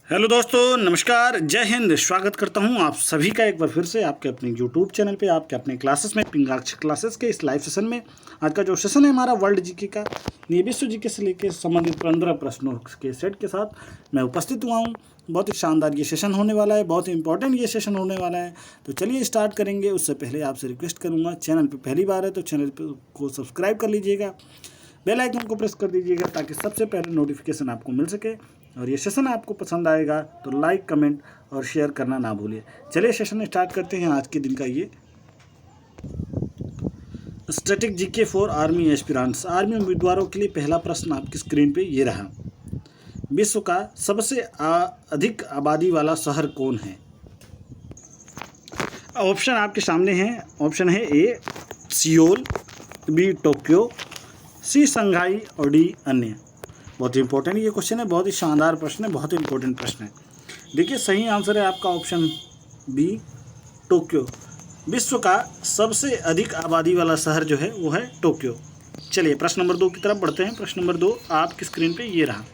Hello दोस्तों, नमस्कार, जय हिंद। स्वागत करता हूं आप सभी का एक बार फिर से आपके अपने यूट्यूब चैनल पे, आपके अपने क्लासेस में, पिंगाक्ष क्लासेस के इस लाइव सेशन में। आज का जो सेशन है हमारा वर्ल्ड जीके का, ये विश्व जीके से लेकर संबंधित 15 प्रश्नों के सेट के साथ मैं उपस्थित हुआ हूँ। बहुत ही शानदार ये सेशन होने वाला है, बहुत ही इंपॉर्टेंट ये सेशन होने वाला है। तो चलिए स्टार्ट करेंगे। उससे पहले आपसे रिक्वेस्ट करूँगा, चैनल पर पहली बार है तो चैनल को सब्सक्राइब कर लीजिएगा, बेल आइकन को प्रेस कर दीजिएगा ताकि सबसे पहले नोटिफिकेशन आपको मिल सके। और ये सेशन आपको पसंद आएगा तो लाइक, कमेंट और शेयर करना ना भूलिए। चलिए सेशन स्टार्ट करते हैं आज के दिन का। ये static GK for army aspirants, army उम्मीदवारों के लिए पहला प्रश्न आपकी स्क्रीन पे ये रहा। विश्व का सबसे अधिक आबादी वाला शहर कौन है? ऑप्शन आपके सामने हैं। ऑप्शन है ए सियोल, बी टोक्यो, सी संघाई और डी अन्य। बहुत ही इंपॉर्टेंट ये क्वेश्चन है, बहुत ही शानदार प्रश्न है, बहुत ही इंपॉर्टेंट प्रश्न है। देखिए सही आंसर है आपका ऑप्शन बी टोक्यो। विश्व का सबसे अधिक आबादी वाला शहर जो है वो है टोक्यो। चलिए प्रश्न नंबर 2 की तरफ बढ़ते हैं। प्रश्न नंबर 2 आपकी स्क्रीन पे ये रहा।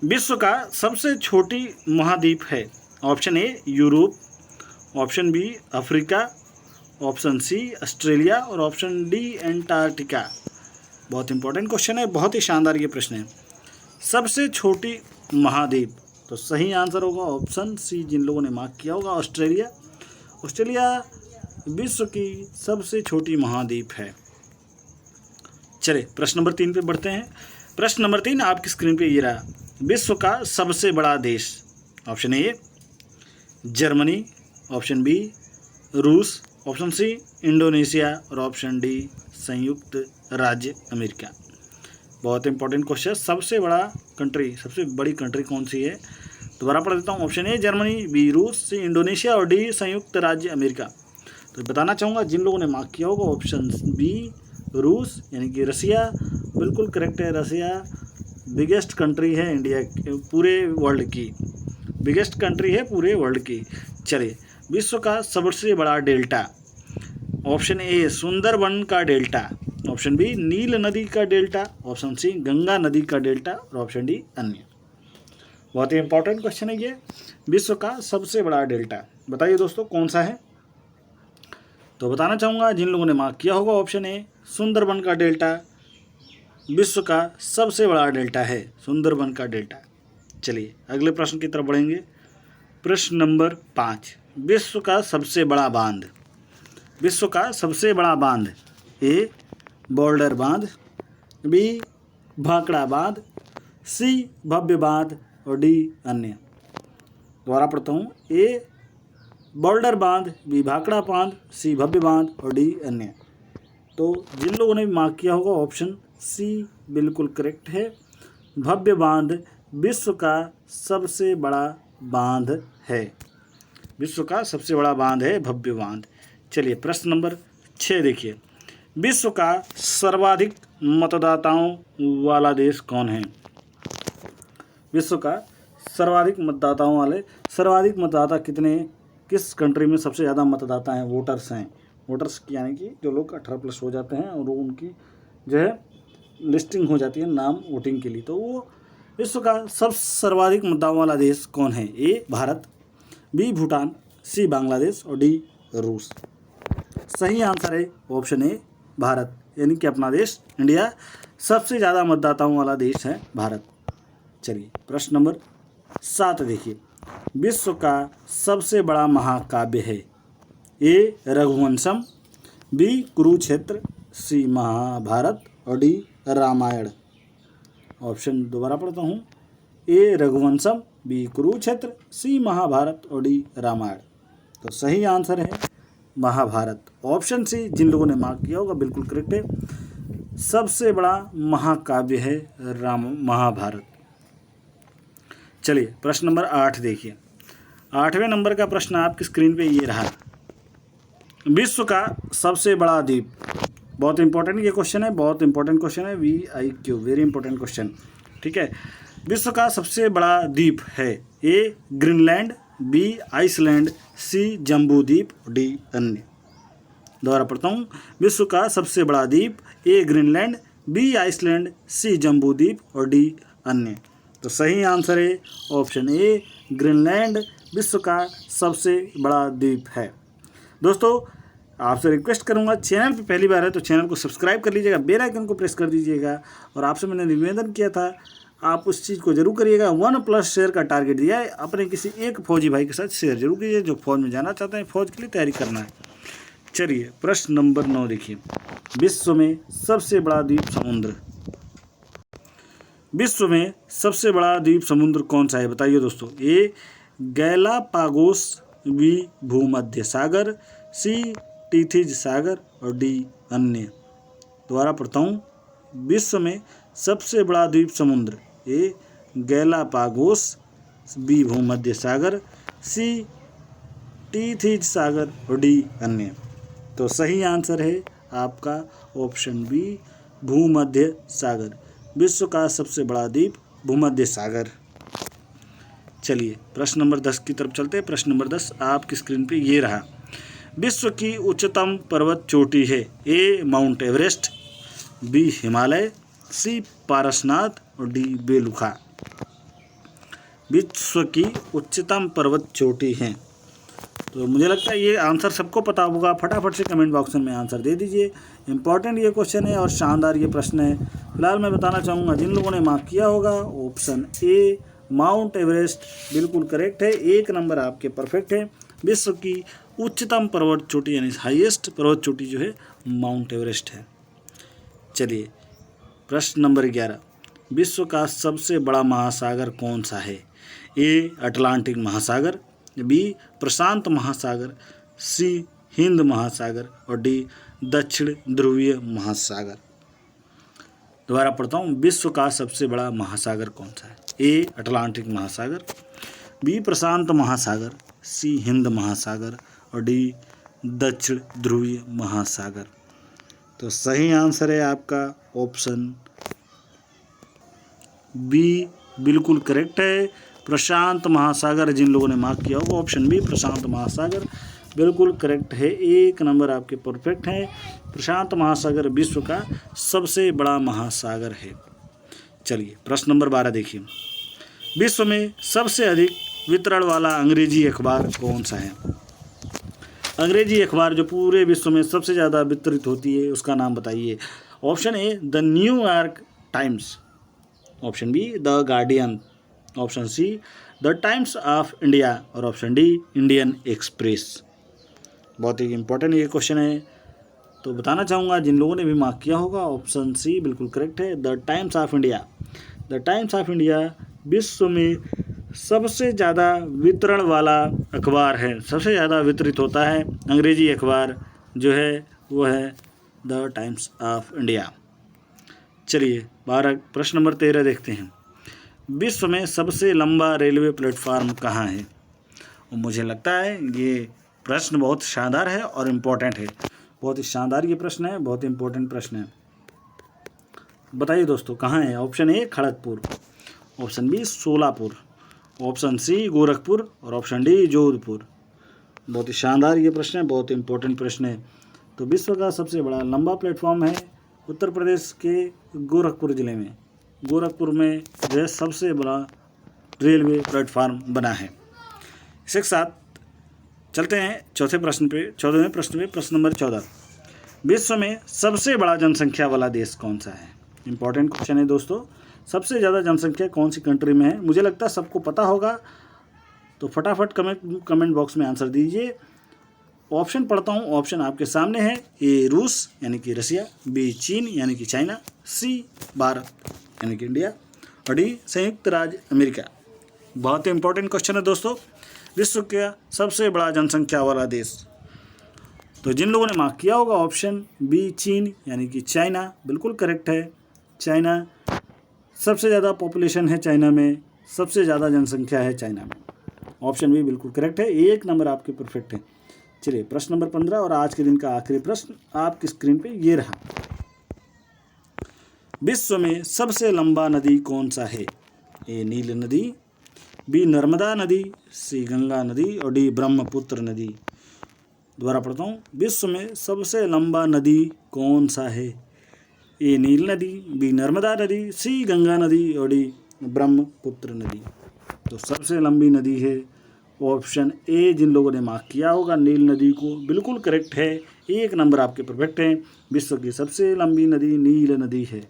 विश्व का सबसे छोटी महाद्वीप है। Option A Europe, option B Africa, option C Australia और ऑप्शन डी एंटार्क्टिका। बहुत इंपॉर्टेंट क्वेश्चन है, बहुत ही शानदार ये प्रश्न है। सबसे छोटी महाद्वीप, तो सही आंसर होगा ऑप्शन सी, जिन लोगों ने मार्क किया होगा, ऑस्ट्रेलिया। ऑस्ट्रेलिया विश्व की सबसे छोटी महाद्वीप है। चलिए प्रश्न नंबर 3 पे बढ़ते हैं। प्रश्न नंबर 3 आपकी स्क्रीन पे ये रहा। विश्व का सबसे बड़ा देश। Option A Germany, option B रूस, ऑप्शन सी इंडोनेशिया और ऑप्शन डी संयुक्त राज्य अमेरिका। बहुत इंपॉर्टेंट क्वेश्चन। सबसे बड़ा कंट्री, सबसे बड़ी कंट्री कौन सी है? दोबारा पढ़ देता हूँ। ऑप्शन ए जर्मनी, बी रूस, सी इंडोनेशिया और डी संयुक्त राज्य अमेरिका। तो बताना चाहूँगा जिन लोगों ने मार्क किया होगा ऑप्शन बी रूस यानी कि रसिया, बिल्कुल करेक्ट है। रसिया बिगेस्ट कंट्री है इंडिया, पूरे वर्ल्ड की बिगेस्ट कंट्री है पूरे वर्ल्ड की। चलिए विश्व का सबसे बड़ा डेल्टा। ऑप्शन ए सुंदरबन का डेल्टा, ऑप्शन बी नील नदी का डेल्टा, ऑप्शन सी गंगा नदी का डेल्टा और ऑप्शन डी अन्य। बहुत ही इंपॉर्टेंट क्वेश्चन है ये। विश्व का सबसे बड़ा डेल्टा बताइए दोस्तों कौन सा है? तो बताना चाहूँगा जिन लोगों ने मार्क किया होगा ऑप्शन ए सुंदरबन का डेल्टा विश्व का सबसे बड़ा डेल्टा है, सुंदरबन का डेल्टा। चलिए अगले प्रश्न की तरफ बढ़ेंगे। प्रश्न नंबर 5, विश्व का सबसे बड़ा बांध। विश्व का सबसे बड़ा बांध, ए बॉर्डर बांध, बी भाखड़ा बांध, सी भव्य बांध और डी अन्य। दोबारा पढ़ता हूँ। ए बॉर्डर बांध, बी भाखड़ा बांध, सी भव्य बांध और डी अन्य। तो जिन लोगों ने मार्क किया होगा ऑप्शन सी बिल्कुल करेक्ट है। भव्य बांध विश्व का सबसे बड़ा बांध है। विश्व का सबसे बड़ा बांध है भव्य बांध। चलिए प्रश्न नंबर 6 देखिए। विश्व का सर्वाधिक मतदाताओं वाला देश कौन है? विश्व का सर्वाधिक मतदाताओं वाले, सर्वाधिक मतदाता किस कंट्री में सबसे ज़्यादा मतदाता हैं, वोटर्स हैं? वोटर्स यानी कि जो लोग 18+ हो जाते हैं और उनकी जो है लिस्टिंग हो जाती है नाम वोटिंग के लिए, तो वो विश्व का सर्वाधिक मतदाताओं वाला देश कौन है? ए भारत, बी भूटान, सी बांग्लादेश और डी रूस। सही आंसर है ऑप्शन ए भारत, यानी कि अपना देश इंडिया सबसे ज़्यादा मतदाताओं वाला देश है भारत। चलिए प्रश्न नंबर 7 देखिए। विश्व का सबसे बड़ा महाकाव्य है। ए रघुवंशम, बी कुरुक्षेत्र, सी महाभारत और डी रामायण। ऑप्शन दोबारा पढ़ता हूँ। ए रघुवंशम, बी कुरुक्षेत्र, सी महाभारत और डी रामायण। तो सही आंसर है महाभारत। ऑप्शन सी जिन लोगों ने मार्क किया होगा बिल्कुल करेक्ट है। सबसे बड़ा महाकाव्य है महाभारत। चलिए प्रश्न नंबर 8 देखिए। 8वें नंबर का प्रश्न आपकी स्क्रीन पे ये रहा। विश्व का सबसे बड़ा द्वीप। बहुत इंपॉर्टेंट ये क्वेश्चन है, बहुत इंपॉर्टेंट क्वेश्चन है। VIQ वेरी इंपॉर्टेंट क्वेश्चन, ठीक है। विश्व का सबसे बड़ा द्वीप है। ए ग्रीनलैंड, बी आइसलैंड, सी जम्बू द्वीप, डी अन्य। दोबारा पढ़ता हूँ। विश्व का सबसे बड़ा द्वीप, ए ग्रीनलैंड, बी आइसलैंड, सी जम्बू द्वीप और डी अन्य। तो सही आंसर है ऑप्शन ए, ग्रीनलैंड विश्व का सबसे बड़ा द्वीप है। दोस्तों आपसे रिक्वेस्ट करूंगा, चैनल पे पहली बार है तो चैनल को सब्सक्राइब कर लीजिएगा, बेल आइकन को प्रेस कर दीजिएगा, और आपसे मैंने निवेदन किया था आप उस चीज़ को जरूर करिएगा। 1+ शेयर का टारगेट दिया है, अपने किसी एक फौजी भाई के साथ शेयर जरूर कीजिए जो फौज में जाना चाहते हैं, फौज के लिए तैयारी करना है। चलिए प्रश्न नंबर 9 देखिए, विश्व में सबसे बड़ा द्वीप समुद्र। विश्व में सबसे बड़ा द्वीप समुद्र कौन सा है बताइए दोस्तों। ए गैलापागोस, बी भूमध्य सागर, सी टीथिज सागर और डी अन्य। दोबारा पढ़ता हूँ, विश्व में सबसे बड़ा द्वीप समुद्र, ए गैलापागोस, बी भूमध्य सागर, सी टीथिज सागर और डी अन्य। तो सही आंसर है आपका ऑप्शन बी, भूमध्य सागर। विश्व का सबसे बड़ा द्वीप भूमध्य सागर। चलिए प्रश्न नंबर 10 की तरफ चलते हैं। प्रश्न नंबर 10 आपकी स्क्रीन पे ये रहा। विश्व की उच्चतम पर्वत चोटी है, ए माउंट एवरेस्ट, बी हिमालय, सी पारसनाथ और डी बेलुखा। विश्व की उच्चतम पर्वत चोटी है, तो मुझे लगता है ये आंसर सबको पता होगा। फटाफट से कमेंट बॉक्स में आंसर दे दीजिए। इंपॉर्टेंट ये क्वेश्चन है और शानदार ये प्रश्न है। फिलहाल मैं बताना चाहूँगा जिन लोगों ने मार्क किया होगा, ऑप्शन ए माउंट एवरेस्ट बिल्कुल करेक्ट है। 1 नंबर आपके परफेक्ट है। विश्व की उच्चतम पर्वत चोटी यानी हाईएस्ट पर्वत चोटी जो है माउंट एवरेस्ट है। चलिए प्रश्न नंबर 11, विश्व का सबसे बड़ा महासागर कौन सा है। ए अटलांटिक महासागर, बी प्रशांत महासागर, सी हिंद महासागर और डी दक्षिण ध्रुवीय महासागर। दोबारा पढ़ता हूँ, विश्व का सबसे बड़ा महासागर कौन सा है। ए अटलांटिक महासागर, बी प्रशांत महासागर, सी हिंद महासागर और डी दक्षिण ध्रुवीय महासागर। तो सही आंसर है आपका ऑप्शन बी, बिल्कुल करेक्ट है, प्रशांत महासागर। जिन लोगों ने मार्क किया होगा ऑप्शन बी प्रशांत महासागर बिल्कुल करेक्ट है। 1 नंबर आपके परफेक्ट हैं। प्रशांत महासागर विश्व का सबसे बड़ा महासागर है। चलिए प्रश्न नंबर 12 देखिए, विश्व में सबसे अधिक वितरण वाला अंग्रेजी अखबार कौन सा है। अंग्रेजी अखबार जो पूरे विश्व में सबसे ज़्यादा वितरित होती है उसका नाम बताइए। Option A the New York times, option be the guardian, option see the times of India और ऑप्शन डी इंडियन एक्सप्रेस। बहुत ही इंपॉर्टेंट ये क्वेश्चन है, तो बताना चाहूँगा जिन लोगों ने भी मार्क किया होगा ऑप्शन सी बिल्कुल करेक्ट है, the times of India. The times of India विश्व में सबसे ज़्यादा वितरण वाला अखबार है, सबसे ज़्यादा वितरित होता है अंग्रेजी अखबार जो है वो है द टाइम्स ऑफ इंडिया। चलिए प्रश्न नंबर 13 देखते हैं, विश्व में सबसे लंबा रेलवे प्लेटफार्म कहाँ है। और मुझे लगता है ये प्रश्न बहुत शानदार है और इम्पोर्टेंट है। बहुत ही शानदार ये प्रश्न है, बहुत इम्पोर्टेंट प्रश्न है। बताइए दोस्तों कहाँ है। Option A Kharagpur, option B Solapur, option C Gorakhpur और ऑप्शन डी जोधपुर। बहुत ही शानदार ये प्रश्न है, बहुत इम्पोर्टेंट प्रश्न है। तो विश्व का सबसे बड़ा लंबा प्लेटफॉर्म है उत्तर प्रदेश के गोरखपुर ज़िले में। गोरखपुर में जो है सबसे बड़ा रेलवे प्लेटफार्म बना है। इसके साथ चलते हैं चौथे प्रश्न पे, 14वें प्रश्न पे। प्रश्न नंबर 14, विश्व में सबसे बड़ा जनसंख्या वाला देश कौन सा है। इंपॉर्टेंट क्वेश्चन है दोस्तों, सबसे ज़्यादा जनसंख्या कौन सी कंट्री में है। मुझे लगता है सबको पता होगा, तो फटाफट कमेंट बॉक्स में आंसर दीजिए। ऑप्शन पढ़ता हूँ, ऑप्शन आपके सामने है। ए रूस यानी कि रसिया, बी चीन यानी कि चाइना, सी भारत यानी कि इंडिया और डी संयुक्त राज्य अमेरिका। बहुत ही इंपॉर्टेंट क्वेश्चन है दोस्तों, विश्व का सबसे बड़ा जनसंख्या वाला देश। तो जिन लोगों ने मार्क किया होगा ऑप्शन बी चीन यानी कि चाइना बिल्कुल करेक्ट है। चाइना सबसे ज़्यादा पॉपुलेशन है, चाइना में सबसे ज़्यादा जनसंख्या है चाइना में। ऑप्शन बी बिल्कुल करेक्ट है। 1 नंबर आपके परफेक्ट है। चलिए प्रश्न नंबर 15 और आज के दिन का आखिरी प्रश्न आपकी स्क्रीन पे ये रहा, विश्व में सबसे लंबा नदी कौन सा है। ए नील नदी, बी नर्मदा नदी, सी गंगा नदी और डी ब्रह्मपुत्र नदी। दोबारा पढ़ता हूँ, विश्व में सबसे लंबा नदी कौन सा है। ए नील नदी, बी नर्मदा नदी, सी गंगा नदी और डी ब्रह्मपुत्र नदी। तो सबसे लंबी नदी है ऑप्शन ए, जिन लोगों ने मार्क किया होगा नील नदी को, बिल्कुल करेक्ट है, 1 नंबर आपके परफेक्ट है। विश्व की सबसे लंबी नदी नील नदी है।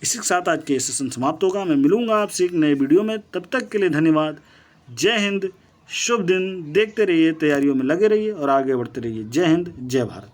इसी के साथ आज के सेशन समाप्त होगा। मैं मिलूंगा आपसे एक नए वीडियो में, तब तक के लिए धन्यवाद। जय हिंद, शुभ दिन। देखते रहिए, तैयारियों में लगे रहिए और आगे बढ़ते रहिए। जय हिंद, जय भारत।